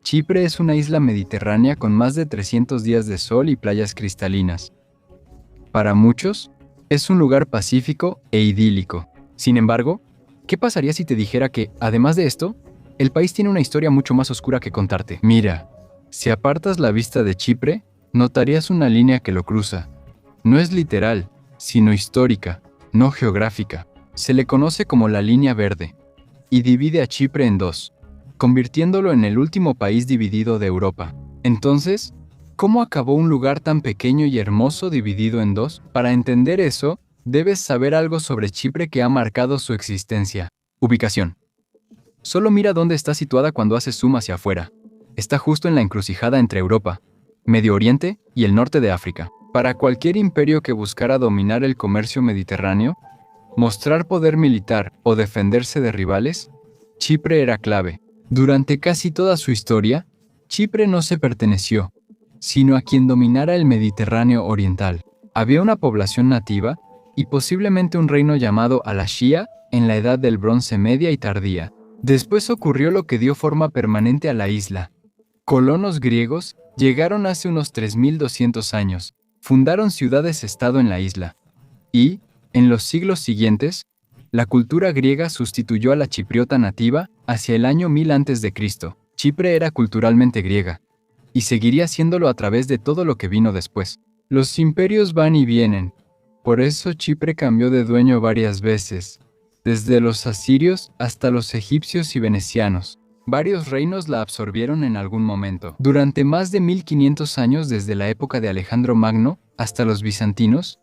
Chipre es una isla mediterránea con más de 300 días de sol y playas cristalinas. Para muchos, es un lugar pacífico e idílico. Sin embargo, ¿qué pasaría si te dijera que, además de esto, el país tiene una historia mucho más oscura que contarte? Mira, si apartas la vista de Chipre, notarías una línea que lo cruza. No es literal, sino histórica, no geográfica. Se le conoce como la Línea Verde, y divide a Chipre en dos, convirtiéndolo en el último país dividido de Europa. Entonces, ¿cómo acabó un lugar tan pequeño y hermoso dividido en dos? Para entender eso, debes saber algo sobre Chipre que ha marcado su existencia. Ubicación. Solo mira dónde está situada cuando haces zoom hacia afuera. Está justo en la encrucijada entre Europa, Medio Oriente y el norte de África. Para cualquier imperio que buscara dominar el comercio mediterráneo, mostrar poder militar o defenderse de rivales, Chipre era clave. Durante casi toda su historia, Chipre no se perteneció, sino a quien dominara el Mediterráneo oriental. Había una población nativa y posiblemente un reino llamado Alashia en la Edad del Bronce Media y Tardía. Después ocurrió lo que dio forma permanente a la isla. Colonos griegos llegaron hace unos 3200 años, fundaron ciudades-estado en la isla y, en los siglos siguientes, la cultura griega sustituyó a la chipriota nativa hacia el año 1000 a.C. Chipre era culturalmente griega, y seguiría siéndolo a través de todo lo que vino después. Los imperios van y vienen, por eso Chipre cambió de dueño varias veces, desde los asirios hasta los egipcios y venecianos. Varios reinos la absorbieron en algún momento. Durante más de 1500 años desde la época de Alejandro Magno hasta los bizantinos,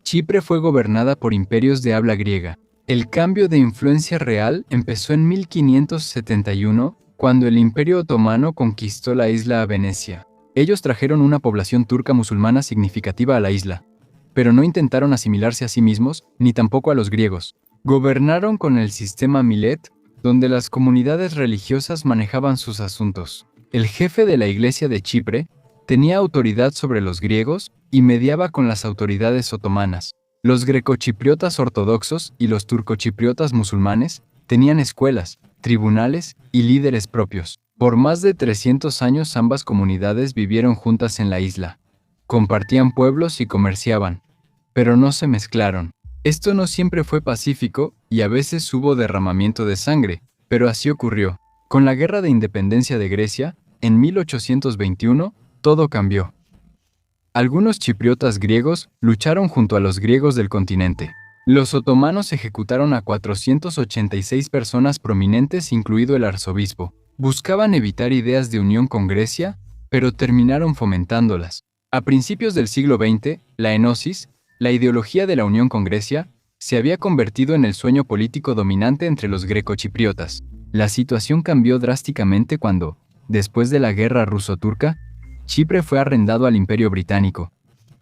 Chipre fue gobernada por imperios de habla griega. El cambio de influencia real empezó en 1571, cuando el Imperio Otomano conquistó la isla a Venecia. Ellos trajeron una población turca musulmana significativa a la isla, pero no intentaron asimilarse a sí mismos, ni tampoco a los griegos. Gobernaron con el sistema Milet, donde las comunidades religiosas manejaban sus asuntos. El jefe de la Iglesia de Chipre tenía autoridad sobre los griegos y mediaba con las autoridades otomanas. Los grecochipriotas ortodoxos y los turcochipriotas musulmanes tenían escuelas, tribunales y líderes propios. Por más de 300 años ambas comunidades vivieron juntas en la isla. Compartían pueblos y comerciaban, pero no se mezclaron. Esto no siempre fue pacífico y a veces hubo derramamiento de sangre, pero así ocurrió. Con la Guerra de Independencia de Grecia, en 1821, todo cambió. Algunos chipriotas griegos lucharon junto a los griegos del continente. Los otomanos ejecutaron a 486 personas prominentes, incluido el arzobispo. Buscaban evitar ideas de unión con Grecia, pero terminaron fomentándolas. A principios del siglo XX, la enosis, la ideología de la unión con Grecia, se había convertido en el sueño político dominante entre los grecochipriotas. La situación cambió drásticamente cuando, después de la guerra ruso-turca, Chipre fue arrendado al Imperio Británico,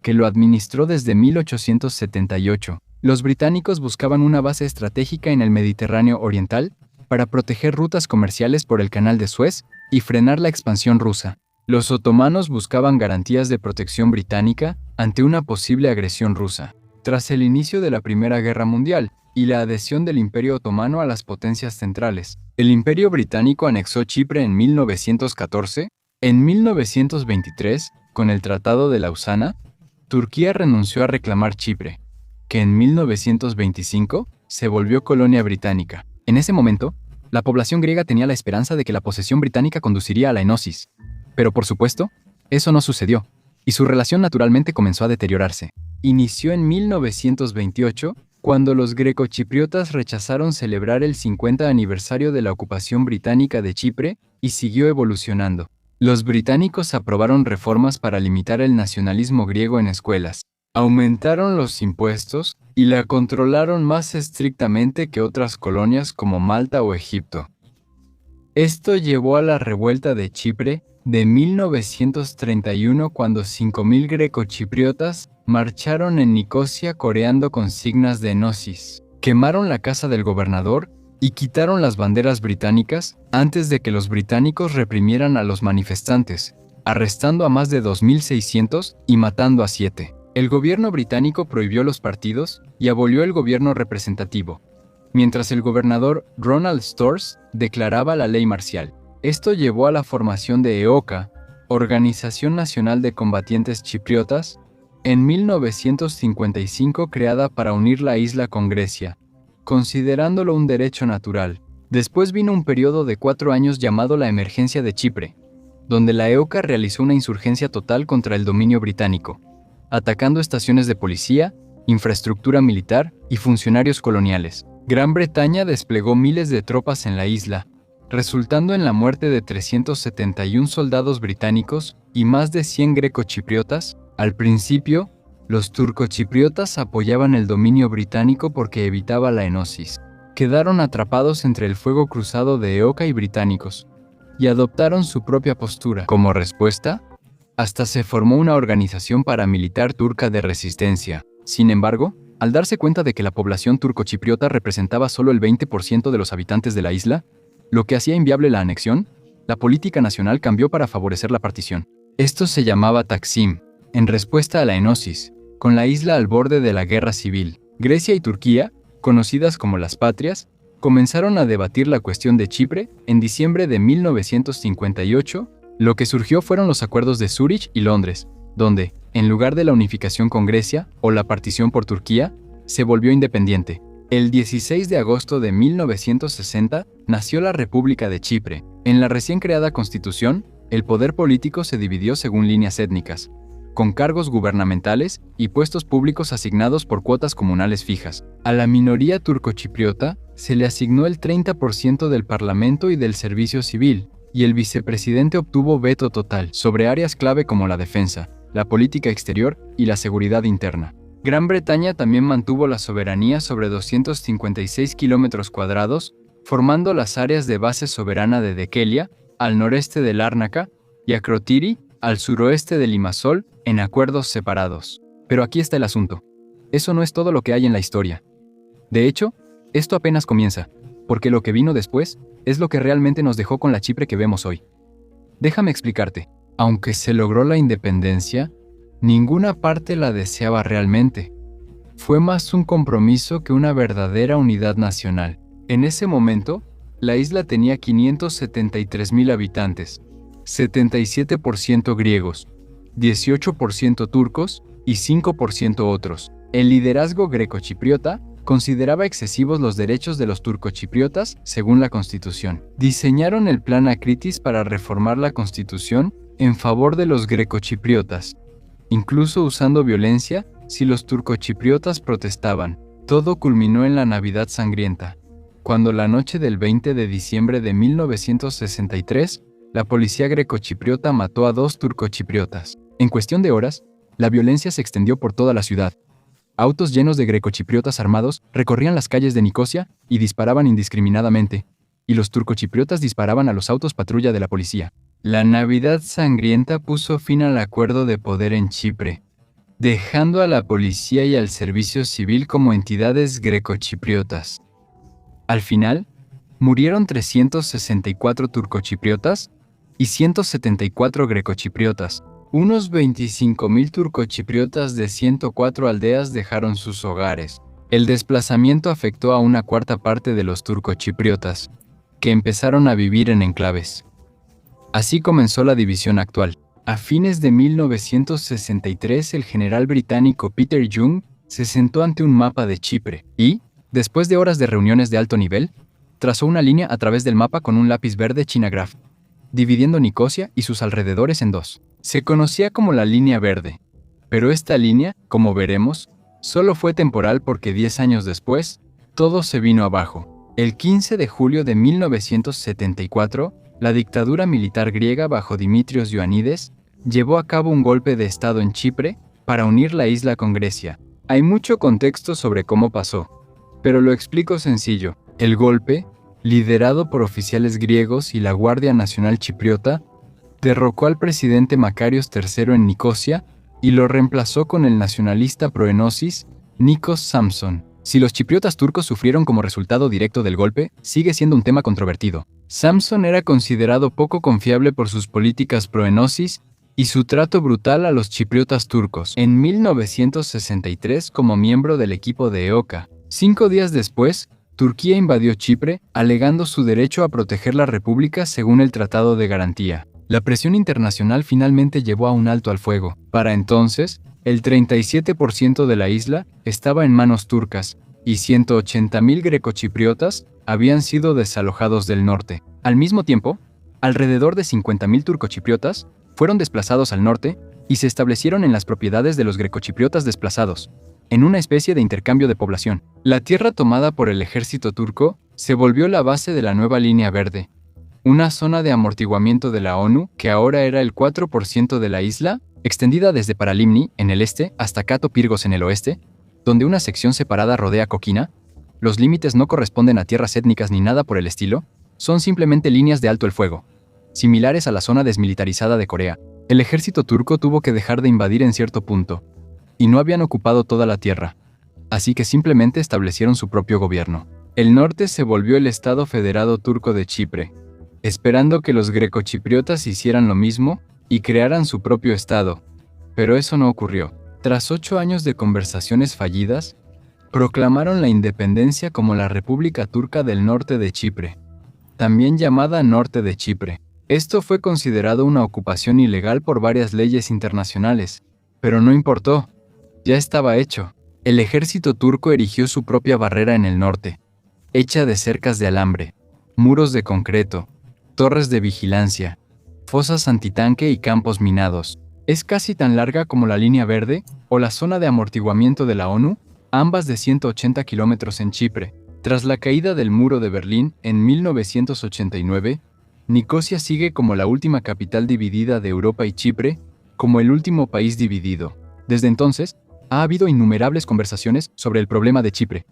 que lo administró desde 1878. Los británicos buscaban una base estratégica en el Mediterráneo oriental para proteger rutas comerciales por el Canal de Suez y frenar la expansión rusa. Los otomanos buscaban garantías de protección británica ante una posible agresión rusa. Tras el inicio de la Primera Guerra Mundial y la adhesión del Imperio Otomano a las potencias centrales, el Imperio Británico anexó Chipre en 1914. En 1923, con el Tratado de Lausana, Turquía renunció a reclamar Chipre, que en 1925 se volvió colonia británica. En ese momento, la población griega tenía la esperanza de que la posesión británica conduciría a la enosis. Pero por supuesto, eso no sucedió, y su relación naturalmente comenzó a deteriorarse. Inició en 1928, cuando los grecochipriotas rechazaron celebrar el 50 aniversario de la ocupación británica de Chipre y siguió evolucionando. Los británicos aprobaron reformas para limitar el nacionalismo griego en escuelas, aumentaron los impuestos y la controlaron más estrictamente que otras colonias como Malta o Egipto. Esto llevó a la revuelta de Chipre de 1931, cuando 5.000 grecochipriotas marcharon en Nicosia coreando consignas de enosis. Quemaron la casa del gobernador y quitaron las banderas británicas antes de que los británicos reprimieran a los manifestantes, arrestando a más de 2.600 y matando a 7. El gobierno británico prohibió los partidos y abolió el gobierno representativo, mientras el gobernador Ronald Storrs declaraba la ley marcial. Esto llevó a la formación de EOKA, Organización Nacional de Combatientes Chipriotas, en 1955 creada para unir la isla con Grecia, considerándolo un derecho natural. Después vino un periodo de 4 años llamado la Emergencia de Chipre, donde la EOKA realizó una insurgencia total contra el dominio británico, atacando estaciones de policía, infraestructura militar y funcionarios coloniales. Gran Bretaña desplegó miles de tropas en la isla, resultando en la muerte de 371 soldados británicos y más de 100 grecochipriotas. Al principio, los turcochipriotas apoyaban el dominio británico porque evitaba la enosis. Quedaron atrapados entre el fuego cruzado de EOKA y británicos, y adoptaron su propia postura. Como respuesta, hasta se formó una organización paramilitar turca de resistencia. Sin embargo, al darse cuenta de que la población turcochipriota representaba solo el 20% de los habitantes de la isla, lo que hacía inviable la anexión, la política nacional cambió para favorecer la partición. Esto se llamaba Taksim, en respuesta a la enosis, con la isla al borde de la guerra civil. Grecia y Turquía, conocidas como las patrias, comenzaron a debatir la cuestión de Chipre en diciembre de 1958. Lo que surgió fueron los acuerdos de Zúrich y Londres, donde, en lugar de la unificación con Grecia o la partición por Turquía, se volvió independiente. El 16 de agosto de 1960 nació la República de Chipre. En la recién creada Constitución, el poder político se dividió según líneas étnicas, con cargos gubernamentales y puestos públicos asignados por cuotas comunales fijas. A la minoría turcochipriota se le asignó el 30% del Parlamento y del servicio civil, y el vicepresidente obtuvo veto total sobre áreas clave como la defensa, la política exterior y la seguridad interna. Gran Bretaña también mantuvo la soberanía sobre 256 kilómetros cuadrados, formando las áreas de base soberana de Dekelia, al noreste de Lárnaca, y Akrotiri, al suroeste de Limassol, en acuerdos separados. Pero aquí está el asunto. Eso no es todo lo que hay en la historia. De hecho, esto apenas comienza, porque lo que vino después es lo que realmente nos dejó con la Chipre que vemos hoy. Déjame explicarte. Aunque se logró la independencia, ninguna parte la deseaba realmente. Fue más un compromiso que una verdadera unidad nacional. En ese momento, la isla tenía 573,000 habitantes, 77% griegos, 18% turcos y 5% otros. El liderazgo grecochipriota consideraba excesivos los derechos de los turcochipriotas según la Constitución. Diseñaron el Plan Akritis para reformar la Constitución en favor de los grecochipriotas, incluso usando violencia si los turcochipriotas protestaban. Todo culminó en la Navidad Sangrienta, cuando la noche del 20 de diciembre de 1963, la policía grecochipriota mató a 2 turcochipriotas. En cuestión de horas, la violencia se extendió por toda la ciudad. Autos llenos de grecochipriotas armados recorrían las calles de Nicosia y disparaban indiscriminadamente, y los turcochipriotas disparaban a los autos patrulla de la policía. La Navidad Sangrienta puso fin al acuerdo de poder en Chipre, dejando a la policía y al servicio civil como entidades grecochipriotas. Al final, murieron 364 turcochipriotas y 174 grecochipriotas. Unos 25,000 turcochipriotas de 104 aldeas dejaron sus hogares. El desplazamiento afectó a una cuarta parte de los turcochipriotas, que empezaron a vivir en enclaves. Así comenzó la división actual. A fines de 1963, el general británico Peter Young se sentó ante un mapa de Chipre y, después de horas de reuniones de alto nivel, trazó una línea a través del mapa con un lápiz verde Chinagraph, dividiendo Nicosia y sus alrededores en dos. Se conocía como la línea verde, pero esta línea, como veremos, solo fue temporal porque 10 años después, todo se vino abajo. El 15 de julio de 1974, la dictadura militar griega bajo Dimitrios Ioannides llevó a cabo un golpe de estado en Chipre para unir la isla con Grecia. Hay mucho contexto sobre cómo pasó, pero lo explico sencillo. El golpe, liderado por oficiales griegos y la Guardia Nacional Chipriota, derrocó al presidente Makarios III en Nicosia y lo reemplazó con el nacionalista proenosis Nikos Samson. Si los chipriotas turcos sufrieron como resultado directo del golpe, sigue siendo un tema controvertido. Samson era considerado poco confiable por sus políticas proenosis y su trato brutal a los chipriotas turcos. En 1963, como miembro del equipo de EOKA, 5 días después, Turquía invadió Chipre, alegando su derecho a proteger la república según el Tratado de Garantía. La presión internacional finalmente llevó a un alto al fuego. Para entonces, el 37% de la isla estaba en manos turcas y 180.000 grecochipriotas habían sido desalojados del norte. Al mismo tiempo, alrededor de 50.000 turcochipriotas fueron desplazados al norte y se establecieron en las propiedades de los grecochipriotas desplazados, en una especie de intercambio de población. La tierra tomada por el ejército turco se volvió la base de la nueva Línea Verde, una zona de amortiguamiento de la ONU que ahora era el 4% de la isla, extendida desde Paralimni en el este hasta Kato Pirgos en el oeste, donde una sección separada rodea Kokina. Los límites no corresponden a tierras étnicas ni nada por el estilo, son simplemente líneas de alto el fuego, similares a la zona desmilitarizada de Corea. El ejército turco tuvo que dejar de invadir en cierto punto, y no habían ocupado toda la tierra, así que simplemente establecieron su propio gobierno. El norte se volvió el Estado Federado Turco de Chipre, esperando que los grecochipriotas hicieran lo mismo y crearan su propio Estado, pero eso no ocurrió. Tras 8 años de conversaciones fallidas, proclamaron la independencia como la República Turca del Norte de Chipre, también llamada Norte de Chipre. Esto fue considerado una ocupación ilegal por varias leyes internacionales, pero no importó, ya estaba hecho. El ejército turco erigió su propia barrera en el norte, hecha de cercas de alambre, muros de concreto, torres de vigilancia, fosas antitanque y campos minados. Es casi tan larga como la Línea Verde o la zona de amortiguamiento de la ONU, ambas de 180 kilómetros en Chipre. Tras la caída del muro de Berlín en 1989, Nicosia sigue como la última capital dividida de Europa y Chipre como el último país dividido. Desde entonces, ha habido innumerables conversaciones sobre el problema de Chipre,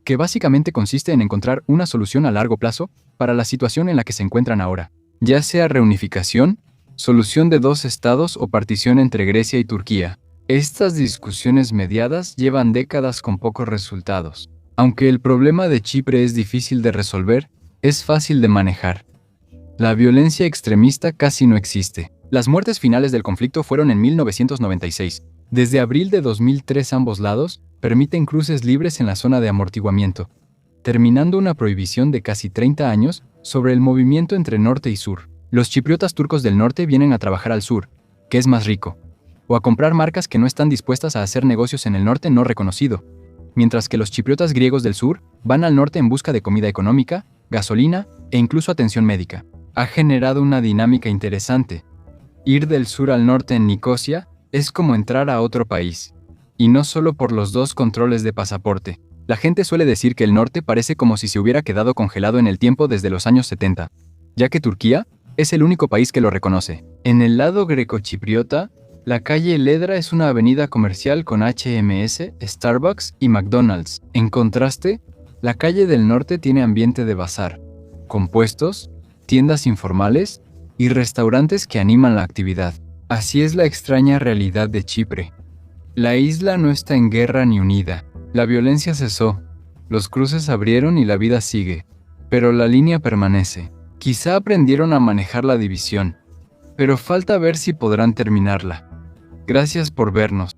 que básicamente consiste en encontrar una solución a largo plazo para la situación en la que se encuentran ahora, ya sea reunificación, solución de 2 estados o partición entre Grecia y Turquía. Estas discusiones mediadas llevan décadas con pocos resultados. Aunque el problema de Chipre es difícil de resolver, es fácil de manejar. La violencia extremista casi no existe. Las muertes finales del conflicto fueron en 1996. Desde abril de 2003 ambos lados permiten cruces libres en la zona de amortiguamiento, terminando una prohibición de casi 30 años sobre el movimiento entre norte y sur. Los chipriotas turcos del norte vienen a trabajar al sur, que es más rico, o a comprar marcas que no están dispuestas a hacer negocios en el norte no reconocido, mientras que los chipriotas griegos del sur van al norte en busca de comida económica, gasolina e incluso atención médica. Ha generado una dinámica interesante. Ir del sur al norte en Nicosia es como entrar a otro país. Y no solo por los 2 controles de pasaporte. La gente suele decir que el norte parece como si se hubiera quedado congelado en el tiempo desde los años 70, ya que Turquía es el único país que lo reconoce. En el lado grecochipriota, la calle Ledra es una avenida comercial con HMS, Starbucks y McDonald's. En contraste, la calle del norte tiene ambiente de bazar, con puestos, tiendas informales y restaurantes que animan la actividad. Así es la extraña realidad de Chipre. La isla no está en guerra ni unida. La violencia cesó, los cruces abrieron y la vida sigue, pero la línea permanece. Quizá aprendieron a manejar la división, pero falta ver si podrán terminarla. Gracias por vernos.